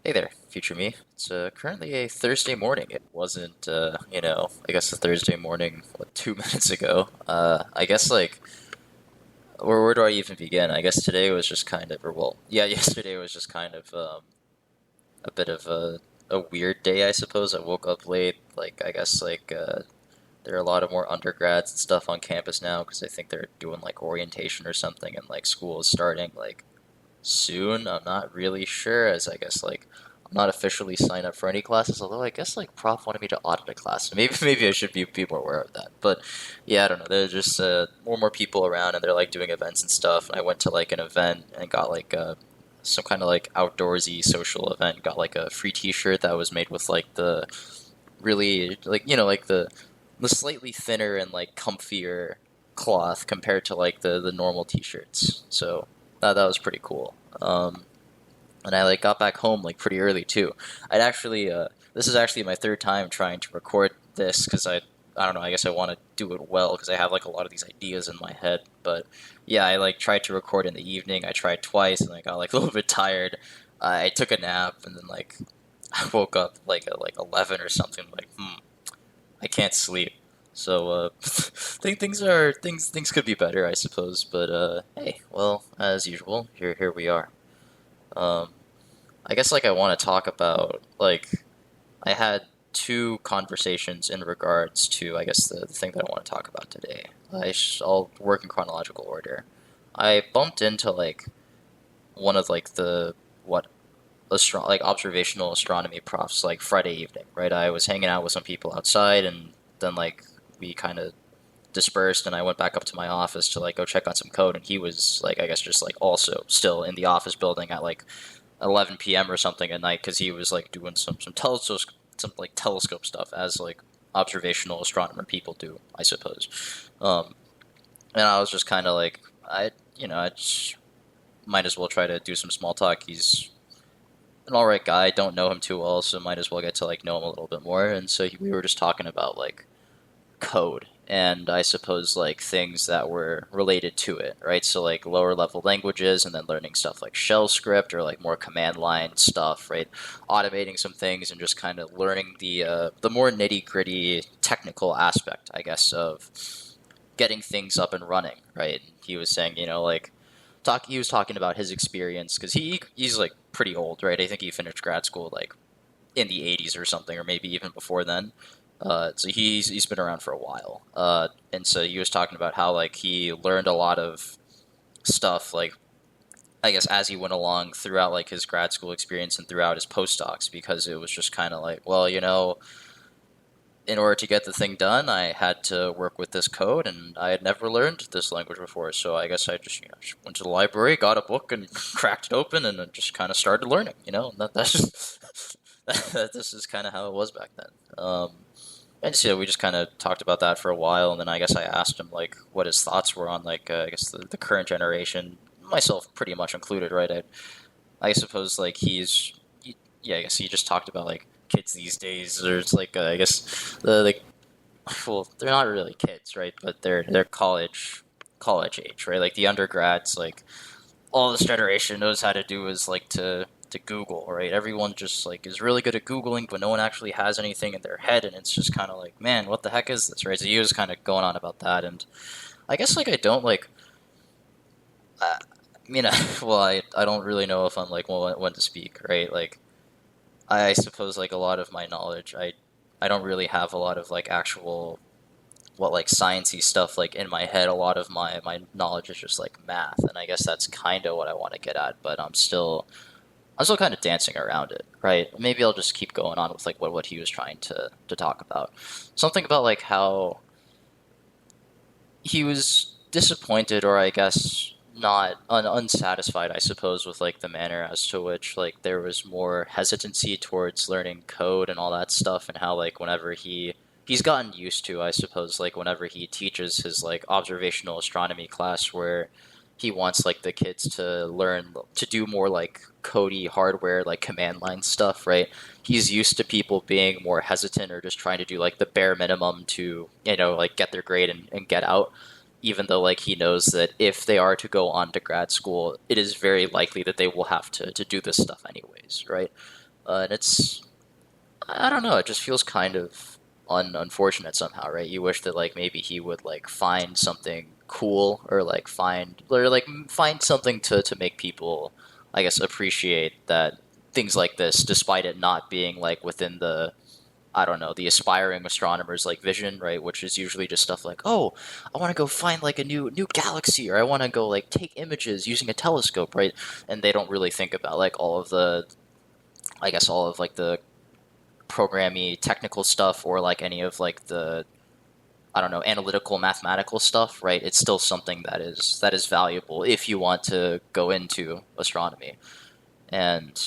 Hey there, future me. It's currently a Thursday morning. It wasn't, I guess a Thursday morning, 2 minutes ago. I guess, where do I even begin? I guess today was just kind of, or well, yeah, yesterday was just kind of a bit of a weird day, I suppose. I woke up late. There are a lot of more undergrads and stuff on campus now because I think they're doing like orientation or something, and like school is starting like soon. I'm not really sure, as I guess I'm not officially signed up for any classes. Although I guess like prof wanted me to audit a class, so maybe maybe I should be more aware of that. But yeah, I don't know. There's just more and more people around, and they're like doing events and stuff. And I went to like an event and got some kind of like outdoorsy social event. Got like a free T-shirt that was made with like the really like the slightly thinner and like comfier cloth compared to like the normal T-shirts. So that was pretty cool. And I like got back home like pretty early too. I'd actually this is actually my third time trying to record this because I don't know. I guess I want to do it well because I have like a lot of these ideas in my head. But yeah, I like tried to record in the evening. I tried twice and I got like a little bit tired. I took a nap and then like I woke up like at like 11 or something. Like I can't sleep. So think things could be better, I suppose. But hey, well, as usual, here we are. Um, I guess like I want to talk about like I had two conversations in regards to I guess the thing that I want to talk about today. I'll work in chronological order. I bumped into like one of like the what like observational astronomy profs like Friday evening, right? I was hanging out with some people outside, and then like we kind of dispersed, and I went back up to my office to like go check on some code, and he was like I guess just like also still in the office building at like 11 p.m. or something at night because he was like doing some telescope telescope stuff as like observational astronomer people do, I suppose. And I was just kind of like I just might as well try to do some small talk. He's an all right guy. I don't know him too well, so might as well get to like know him a little bit more. And so we were just talking about like code and I suppose like things that were related to it, right? So like lower level languages and then learning stuff like shell script or like more command line stuff, right? Automating some things and just kind of learning the more nitty gritty technical aspect, I guess, of getting things up and running, right? He was saying, he was talking about his experience because he's like pretty old, right? I think he finished grad school like in the 80s or something, or maybe even before then. So he's been around for a while, and so he was talking about how like he learned a lot of stuff like I guess as he went along throughout like his grad school experience and throughout his postdocs because it was just kind of like well in order to get the thing done I had to work with this code and I had never learned this language before so I guess I just went to the library got a book and cracked it open and just kind of started learning that's just this is kind of how it was back then. And so we just kind of talked about that for a while, and then I guess I asked him like what his thoughts were on like I guess the current generation, myself pretty much included, right? I suppose like yeah, I guess he just talked about like kids these days. There's like I guess the like well they're not really kids, right? But they're college age, right? Like the undergrads, like all this generation knows how to do is like to Google, right? Everyone just like is really good at Googling, but no one actually has anything in their head, and it's just kind of like, man, what the heck is this, right? So he was kind of going on about that, and I guess like I don't like, I mean, I don't really know if I'm like when to speak, right? Like I suppose like a lot of my knowledge, I don't really have a lot of like actual what like sciencey stuff like in my head. A lot of my knowledge is just like math, and I guess that's kind of what I want to get at, but I'm still kind of dancing around it, right? Maybe I'll just keep going on with like what he was trying to talk about. Something about like how he was disappointed, or I guess not unsatisfied, I suppose, with like the manner as to which like there was more hesitancy towards learning code and all that stuff, and how like whenever he's gotten used to, I suppose, like whenever he teaches his like observational astronomy class where he wants like the kids to learn to do more like codey hardware like command line stuff, right? He's used to people being more hesitant or just trying to do like the bare minimum to like get their grade and get out, even though like he knows that if they are to go on to grad school it is very likely that they will have to do this stuff anyways, right? And it's I don't know. It just feels kind of unfortunate somehow, right? You wish that like maybe he would like find something cool or like find something to make people, I guess, appreciate that things like this, despite it not being like within the I don't know the aspiring astronomers like vision, right? Which is usually just stuff like, oh, I want to go find like a new galaxy, or I want to go like take images using a telescope, right? And they don't really think about like all of the I guess all of like the programmy technical stuff or like any of like the I don't know analytical mathematical stuff, right? It's still something that is valuable if you want to go into astronomy. And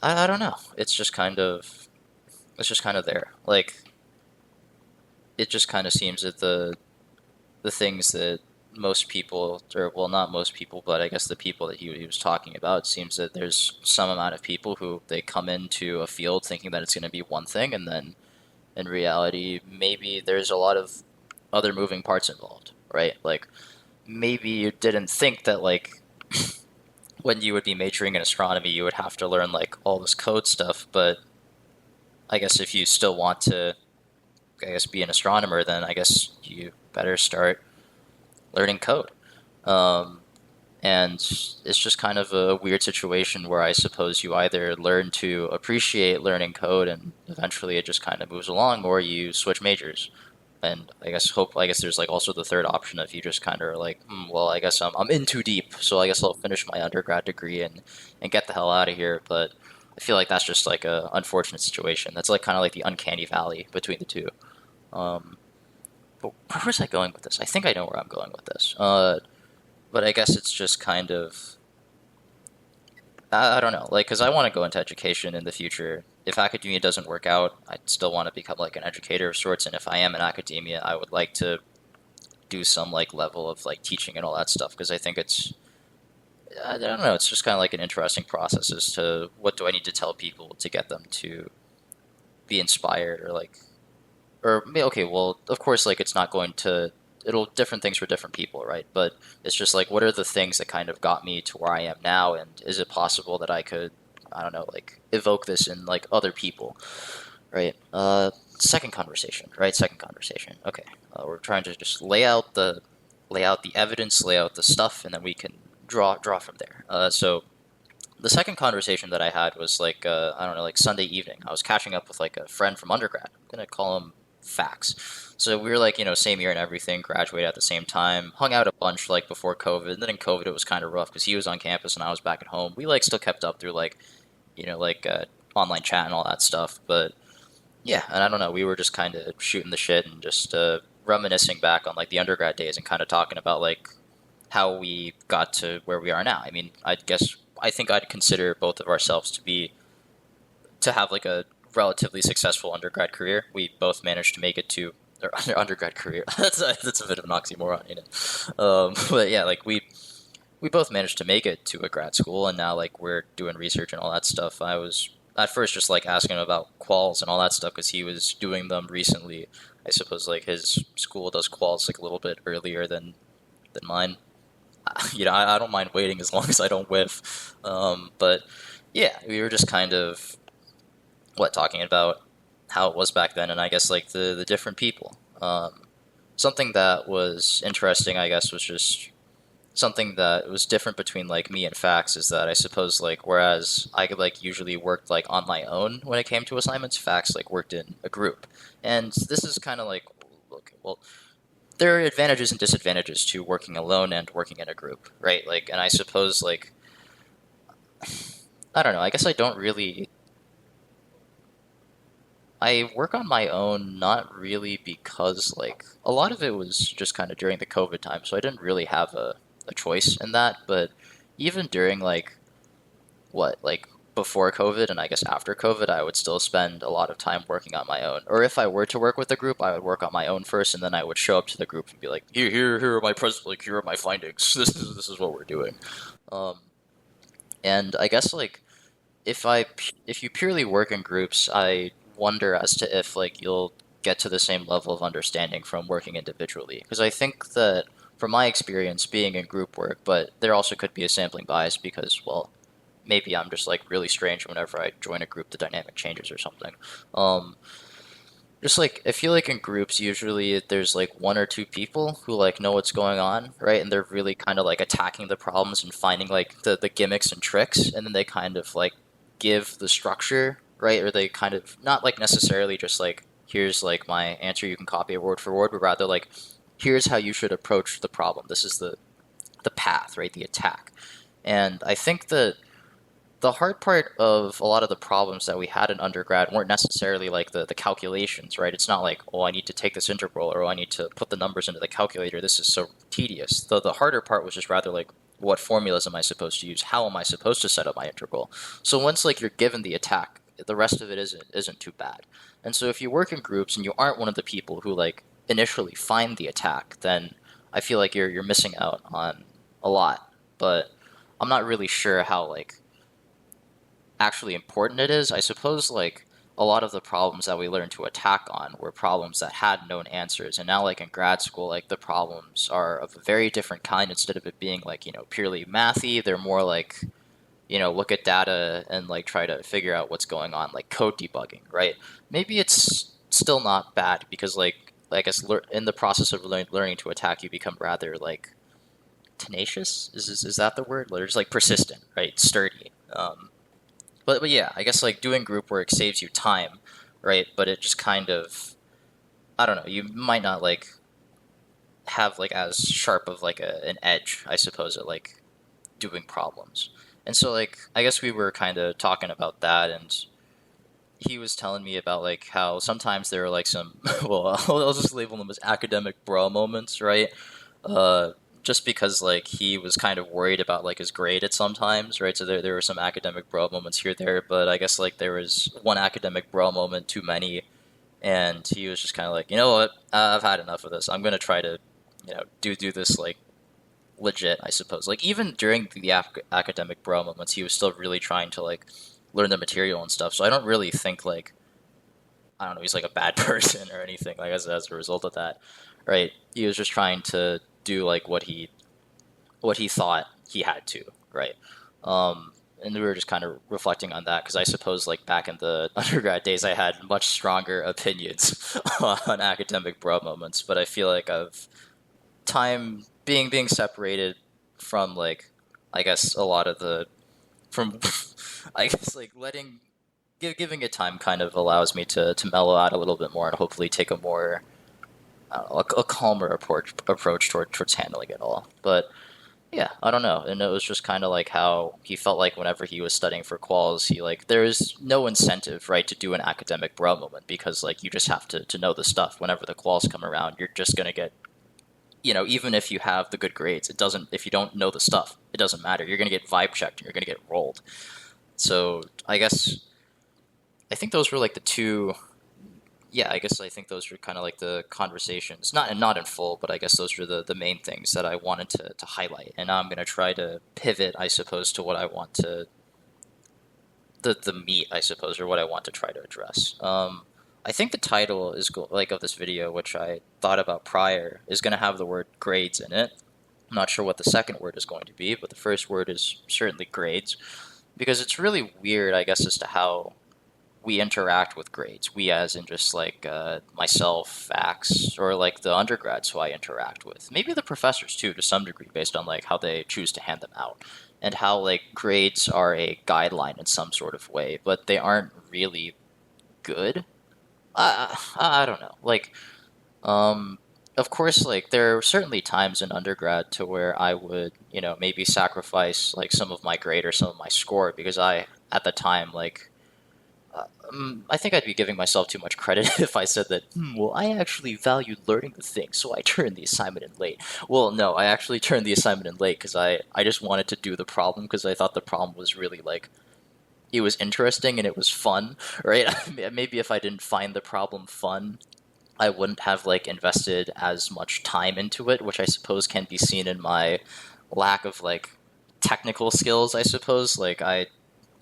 I don't know. It's just kind of there. Like it just kind of seems that the things that most people, or well, not most people, but I guess the people that he was talking about, it seems that there's some amount of people who they come into a field thinking that it's going to be one thing, and then in reality, maybe there's a lot of other moving parts involved, right? Like maybe you didn't think that like when you would be majoring in astronomy, you would have to learn like all this code stuff, but I guess if you still want to, I guess, be an astronomer, then I guess you better start learning code. Um, and it's just kind of a weird situation where I suppose you either learn to appreciate learning code and eventually it just kind of moves along, or you switch majors. And I guess there's like also the third option if you just kind of are like, well, I guess I'm in too deep, so I guess I'll finish my undergrad degree and get the hell out of here. But I feel like that's just like a unfortunate situation. That's like kind of like the uncanny valley between the two. Um, but where was I going with this? I think I know where I'm going with this. But I guess it's just kind of I don't know, like, because I want to go into education in the future. If academia doesn't work out, I still want to become like an educator of sorts. And if I am in academia, I would like to do some like level of like teaching and all that stuff because I think I don't know, it's just kind of like an interesting process as to what do I need to tell people to get them to be inspired or like or okay, well, of course, like it's not going to it'll different things for different people, right? But it's just like what are the things that kind of got me to where I am now, and is it possible that I could, I don't know, like evoke this in like other people, right? Second conversation, right? Second conversation. Okay, we're trying to just lay out the evidence, lay out the stuff, and then we can draw from there. So the second conversation that I had was like I don't know, like Sunday evening. I was catching up with like a friend from undergrad. I'm gonna call him Facts. So we were like same year and everything, graduated at the same time, hung out a bunch like before COVID. And then in COVID it was kind of rough because he was on campus and I was back at home. We like still kept up through like like online chat and all that stuff. But yeah, and I don't know, we were just kind of shooting the shit and just reminiscing back on like the undergrad days and kind of talking about like how we got to where we are now. I mean, I think I'd consider both of ourselves to have like a relatively successful undergrad career. We both managed to make it to their undergrad career. That's a bit of an oxymoron, but yeah, like we both managed to make it to a grad school, and now like we're doing research and all that stuff. I was at first just like asking him about quals and all that stuff because he was doing them recently. I suppose like his school does quals like a little bit earlier than mine. I don't mind waiting as long as I don't whiff. But yeah, we were just kind of talking about how it was back then, and I guess like the different people. Something that was interesting, I guess, was just something that was different between like me and Fax is that I suppose like whereas I could like usually worked like on my own when it came to assignments, Fax like worked in a group, and this is kind of like okay, well, there are advantages and disadvantages to working alone and working in a group, right? Like, and I suppose like I don't know. I guess I don't really. I work on my own, not really because like a lot of it was just kind of during the COVID time, so I didn't really have a choice in that. But even during like before COVID and I guess after COVID, I would still spend a lot of time working on my own. Or if I were to work with a group, I would work on my own first, and then I would show up to the group and be like, here are my like here are my findings. This is what we're doing. Um, and I guess like if you purely work in groups, I wonder as to if like you'll get to the same level of understanding from working individually. Because I think that from my experience being in group work, but there also could be a sampling bias because well maybe I'm just like really strange whenever I join a group, the dynamic changes or something. Um, just like I feel like in groups usually there's like one or two people who like know what's going on, right? And they're really kind of like attacking the problems and finding like the gimmicks and tricks, and then they kind of like give the structure, right? Or they kind of not like necessarily just like here's like my answer you can copy it word for word, but rather like here's how you should approach the problem. This is the path, right? The attack. And I think that the hard part of a lot of the problems that we had in undergrad weren't necessarily like the calculations, right? It's not like, oh, I need to take this integral or oh, I need to put the numbers into the calculator. This is so tedious. The harder part was just rather like, what formulas am I supposed to use? How am I supposed to set up my integral? So once like you're given the attack, the rest of it isn't too bad. And so if you work in groups and you aren't one of the people who like initially find the attack, then I feel like you're missing out on a lot. But I'm not really sure how like actually important it is. I suppose like a lot of the problems that we learned to attack on were problems that had known answers, and now like in grad school, like the problems are of a very different kind. Instead of it being like purely mathy, they're more like look at data and like try to figure out what's going on, like code debugging, right? Maybe it's still not bad because like I guess in the process of learning to attack, you become rather like tenacious. Is that the word? Or just like persistent, right? Sturdy. But yeah, I guess like doing group work saves you time, right? But it just kind of I don't know. You might not like have like as sharp of like an edge, I suppose, at like doing problems. And so like I guess we were kind of talking about that, and he was telling me about like how sometimes there are like some well I'll just label them as academic bro moments, right? Uh, just because like he was kind of worried about like his grade at sometimes, right? So there were some academic bro moments here there, but I guess like there was one academic bro moment too many, and he was just kind of like, you know what, I've had enough of this. I'm gonna try to do this like legit, I suppose. Like even during the academic bro moments, he was still really trying to like learn the material and stuff. So I don't really think like I don't know he's like a bad person or anything like as a result of that, right? He was just trying to do like what he thought he had to, right? And we were just kind of reflecting on that because I suppose like back in the undergrad days I had much stronger opinions on academic bro moments, but I feel like I've time being separated from like I guess a lot of the from I guess like giving it time kind of allows me to mellow out a little bit more and hopefully take a more I don't know, a calmer approach towards handling it all. But yeah, I don't know. And it was just kind of like how he felt like whenever he was studying for quals, he like there's no incentive, right, to do an academic bro moment because like you just have to know the stuff. Whenever the quals come around, you're just gonna get even if you have the good grades, it doesn't if you don't know the stuff, it doesn't matter. You're gonna get vibe checked and you're gonna get rolled. So I think those were like the two yeah, I guess I think those were kind of like the conversations, not in full, but I guess those were the main things that I wanted to highlight. And now I'm gonna try to pivot, I suppose, to what I want to the meat, I suppose, or what I want to try to address. I think the title is like of this video, which I thought about prior, is gonna have the word grades in it. I'm not sure what the second word is going to be, but the first word is certainly grades, because it's really weird, I guess, as to how we interact with grades. We as in just like myself, Axe, or like the undergrads who I interact with. Maybe the professors too, to some degree, based on like how they choose to hand them out. And how like grades are a guideline in some sort of way, but they aren't really good. I don't know. Like, of course, like there are certainly times in undergrad to where I would, maybe sacrifice like some of my grade or some of my score because I, at the time, like I think I'd be giving myself too much credit if I said that, well, I actually valued learning the thing, so I turned the assignment in late. Well, no, I actually turned the assignment in late because I just wanted to do the problem because I thought the problem was really, like, it was interesting and it was fun, right? Maybe if I didn't find the problem fun, I wouldn't have, like, invested as much time into it, which I suppose can be seen in my lack of, like, technical skills, I suppose. Like,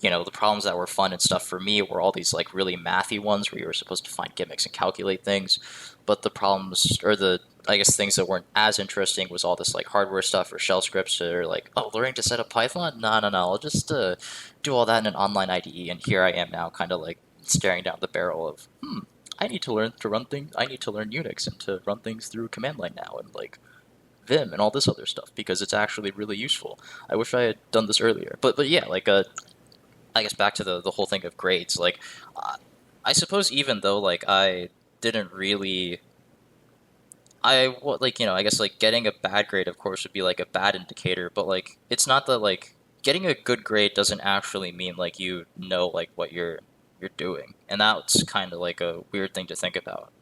the problems that were fun and stuff for me were all these like really mathy ones where you were supposed to find gimmicks and calculate things. But the problems, or the, I guess, things that weren't as interesting was all this like hardware stuff or shell scripts, or like, oh, learning to set up Python? No, no, no. I'll just do all that in an online IDE. And here I am now, kind of like staring down the barrel of, I need to learn to run things. I need to learn Unix and to run things through command line now, and like Vim and all this other stuff because it's actually really useful. I wish I had done this earlier. But yeah, like I guess back to the whole thing of grades. Like, I suppose even though like I didn't really, like I guess like getting a bad grade, of course, would be like a bad indicator. But like it's not that like getting a good grade doesn't actually mean like you know like what you're doing, and that's kind of like a weird thing to think about.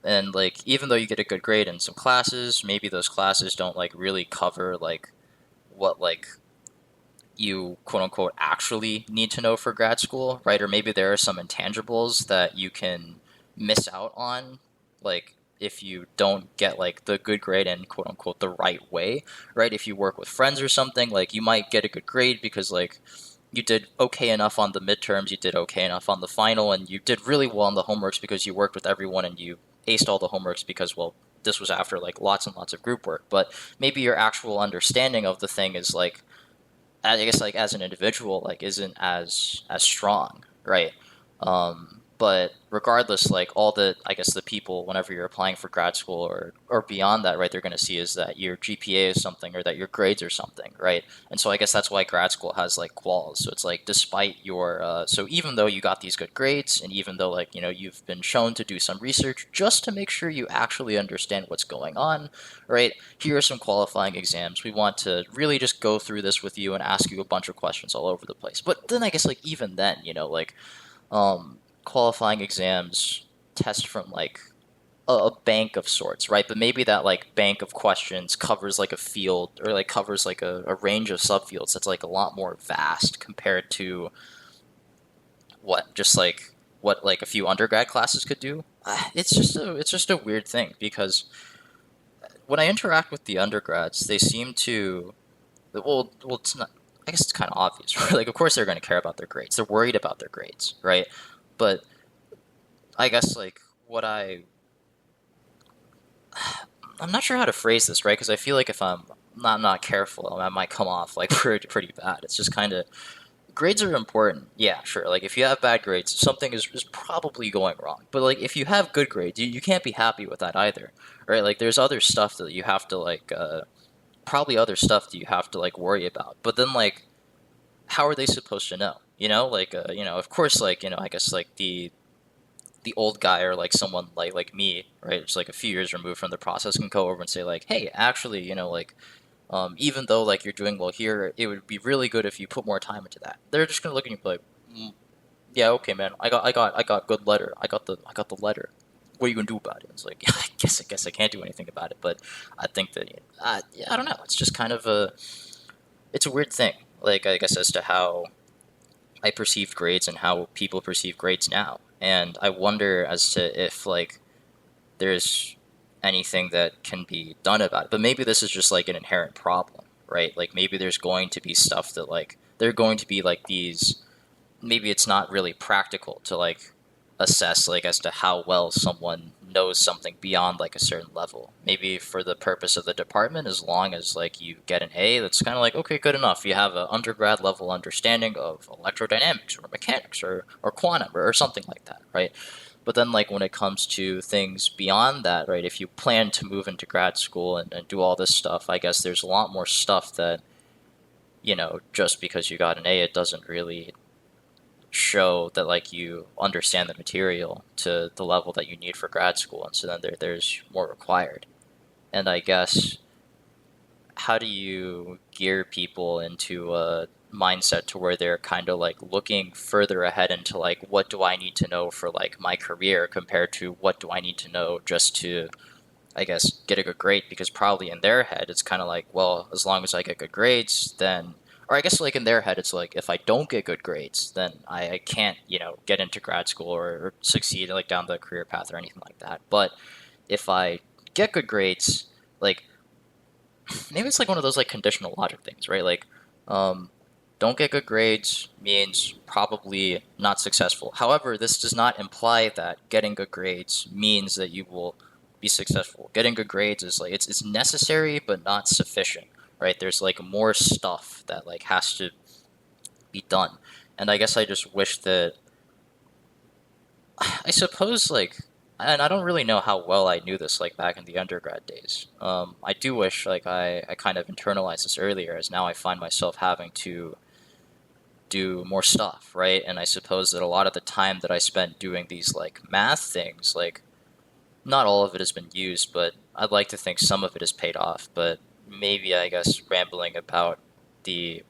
And like even though you get a good grade in some classes, maybe those classes don't like really cover like what like you quote unquote actually need to know for grad school, right? Or maybe there are some intangibles that you can miss out on, like if you don't get like the good grade in quote unquote the right way, right? If you work with friends or something, like you might get a good grade because like you did okay enough on the midterms, you did okay enough on the final, and you did really well on the homeworks because you worked with everyone and you aced all the homeworks because, well, this was after like lots and lots of group work. But maybe your actual understanding of the thing is like, I guess like as an individual like isn't as strong, right? But regardless, like all the, I guess the people whenever you're applying for grad school or beyond that, right, they're going to see is that your GPA is something or that your grades are something, right? And so I guess that's why grad school has like quals. So it's like despite your so even though you got these good grades and even though like you've been shown to do some research just to make sure you actually understand what's going on, right? Here are some qualifying exams. We want to really just go through this with you and ask you a bunch of questions all over the place. But then I guess like even then, like qualifying exams test from like a bank of sorts, right? But maybe that like bank of questions covers like a field or like covers like a range of subfields that's like a lot more vast compared to what like a few undergrad classes could do. It's just a weird thing because when I interact with the undergrads, they seem to, well, it's not. I guess it's kind of obvious. Right? Like, of course, they're going to care about their grades. They're worried about their grades, right? But I guess like what I'm not sure how to phrase this, right? Because I feel like if I'm not careful, I might come off like pretty bad. It's just kind of grades are important. Yeah, sure. Like if you have bad grades, something is probably going wrong. But like if you have good grades, you can't be happy with that either, right? Like there's other stuff that you have to like probably other stuff that you have to like worry about. But then like how are they supposed to know? Like of course like I guess like the old guy or like someone like me, right? It's like a few years removed from the process can go over and say like, hey, actually, like even though like you're doing well here, it would be really good if you put more time into that. They're just gonna look at you and be like, yeah, okay, man, I got good letter. I got the letter. What are you gonna do about it? It's like, yeah, I guess I can't do anything about it. But I think that yeah, I don't know. It's just kind of it's a weird thing. Like I guess as to how I perceived grades and how people perceive grades now. And I wonder as to if like there's anything that can be done about it. But maybe this is just like an inherent problem, right? Like maybe there's going to be stuff that like there are going to be like these, maybe it's not really practical to like assess like as to how well someone knows something beyond like a certain level. Maybe for the purpose of the department, as long as like you get an A, that's kind of like okay, good enough. You have an undergrad level understanding of electrodynamics or mechanics or quantum or something like that, right? But then like when it comes to things beyond that, right, if you plan to move into grad school and do all this stuff, I guess there's a lot more stuff that just because you got an A, it doesn't really show that like you understand the material to the level that you need for grad school, and so then there's more required. And I guess how do you gear people into a mindset to where they're kind of like looking further ahead into like what do I need to know for like my career compared to what do I need to know just to, I guess, get a good grade? Because probably in their head it's kind of like, well, as long as I get good grades, then, or I guess like in their head it's like if I don't get good grades, then I can't get into grad school or succeed like down the career path or anything like that. But if I get good grades, like maybe it's like one of those like conditional logic things, right? Like don't get good grades means probably not successful. However, this does not imply that getting good grades means that you will be successful. Getting good grades is like it's necessary but not sufficient, right? There's like more stuff that like has to be done. And I guess I just wish that I suppose like and I don't really know how well I knew this like back in the undergrad days. I do wish like I kind of internalized this earlier, as now I find myself having to do more stuff, right? And I suppose that a lot of the time that I spent doing these like math things, like not all of it has been used, but I'd like to think some of it has paid off. But maybe I guess rambling about the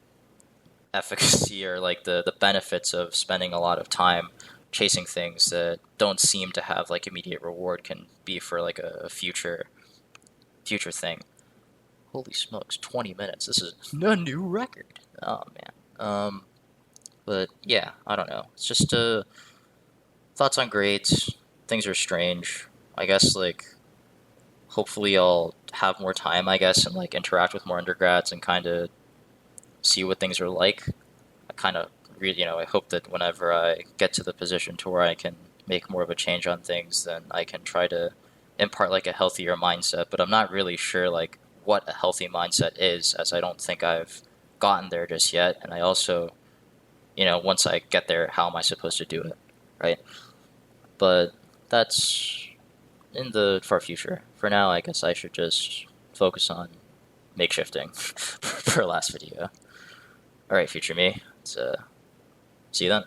efficacy or like the benefits of spending a lot of time chasing things that don't seem to have like immediate reward can be for like a future thing. Holy smokes, 20 minutes. This is a new record. Oh man. But yeah, I don't know. It's just thoughts on grades. Things are strange. I guess like hopefully I'll have more time, I guess, and like interact with more undergrads and kind of see what things are like. I kind of I hope that whenever I get to the position to where I can make more of a change on things, then I can try to impart like a healthier mindset. But I'm not really sure like what a healthy mindset is, as I don't think I've gotten there just yet. And I also, once I get there, how am I supposed to do it, right? But that's in the far future. For now, I guess I should just focus on makeshifting for last video. All right, future me. Let's see you then.